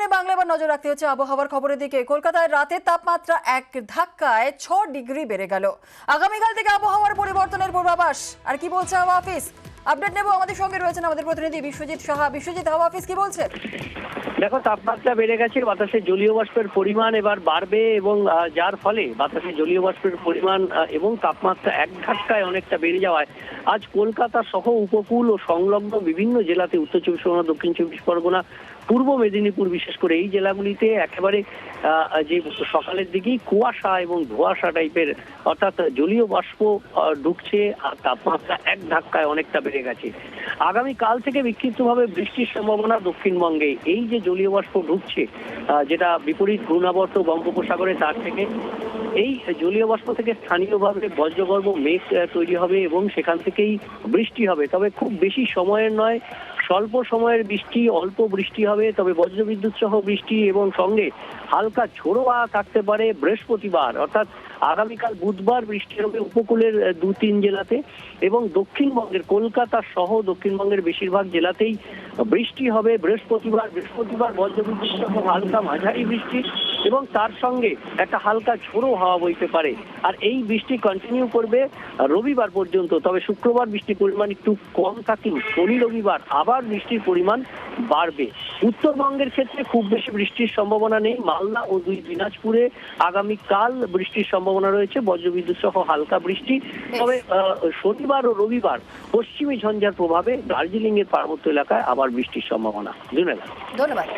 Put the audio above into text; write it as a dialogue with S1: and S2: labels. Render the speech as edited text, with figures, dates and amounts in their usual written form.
S1: দিনে বাংলা এবার নজর রাখতে হচ্ছে আবহাওয়ার খবরের দিকে। কলকাতায় রাতের তাপমাত্রা এক ধাক্কায় 6 ডিগ্রি বেড়ে গেল। আগামীকাল থেকে আবহাওয়ার পরিবর্তনের পূর্বাভাস। আর কি বলছে হাওয়া অফিস, আপডেট নেব। আমাদের সঙ্গে রয়েছেন আমাদের প্রতিনিধি বিশ্বজিৎ সাহা। বিশ্বজিৎ, হাওয়া অফিস কি বলছে?
S2: দেখো, তাপমাত্রা বেড়ে গেছে, বাতাসে জলীয় বাষ্পের পরিমাণ এবার বাড়বে এবং যার ফলে বাতাসে জলীয় বাষ্পের পরিমাণ এবং তাপমাত্রা এক ধাক্কায় অনেকটা বেড়ে যাওয়ায় আজ কলকাতা সহ উপকূল ও সংলগ্ন বিভিন্ন জেলাতে, উত্তর চব্বিশ পরগনা, দক্ষিণ চব্বিশ পরগনা, পূর্ব মেদিনীপুর, বিশেষ করে এই জেলাগুলিতে একেবারে যে সকালের দিকেই কুয়াশা এবং ধোঁয়াশা টাইপের, অর্থাৎ জলীয় বাষ্প ঢুকছে আর তাপমাত্রা এক ধাক্কায় অনেকটা বেড়ে গেছে। আগামীকাল থেকে বিক্ষিপ্তভাবে বৃষ্টির সম্ভাবনা দক্ষিণবঙ্গে। এই যে জলীয় বাষ্প ঢুকছে, যেটা বিপরীত ঘূর্ণাবর্ত বঙ্গোপসাগরে, তার থেকে এই জলীয় বাষ্প থেকে স্থানীয়ভাবে বজ্রগর্ভ মেঘ তৈরি হবে এবং সেখান থেকেই বৃষ্টি হবে। তবে খুব বেশি সময়ের নয়, স্বল্প সময়ের বৃষ্টি, অল্প বৃষ্টি হবে। তবে বজ্রবিদ্যুৎ সহ বৃষ্টি এবং সঙ্গে হালকা ঝোড়ো হাওয়া থাকতে পারে বৃহস্পতিবার, অর্থাৎ আগামীকাল বুধবার বৃষ্টি হবে উপকূলের 2-3 জেলাতে এবং দক্ষিণবঙ্গের কলকাতা সহ দক্ষিণবঙ্গের বেশিরভাগ জেলাতেই বৃষ্টি হবে বৃহস্পতিবার বজ্রবিদ্যুৎ সহ হালকা মাঝারি বৃষ্টি এবং তার সঙ্গে একটা হালকা ঝোড়ো হাওয়া বইতে পারে। আর এই বৃষ্টি কন্টিনিউ করবে রবিবার পর্যন্ত। তবে শুক্রবার বৃষ্টির পরিমাণ একটু কম থাকলেও শনি রবিবার আবার বৃষ্টির পরিমাণ বাড়বে। উত্তরবঙ্গের ক্ষেত্রে খুব বেশি বৃষ্টির সম্ভাবনা নেই। মালদা ও 2 দিনাজপুরে আগামীকাল বৃষ্টির সম্ভাবনা রয়েছে, বজ্রবিদ্যুৎ সহ হালকা বৃষ্টি। তবে শনিবার ও রবিবার পশ্চিমী ঝঞ্ঝার প্রভাবে দার্জিলিং এর পার্বত্য এলাকায় আবার বৃষ্টির সম্ভাবনা।
S1: ধন্যবাদ।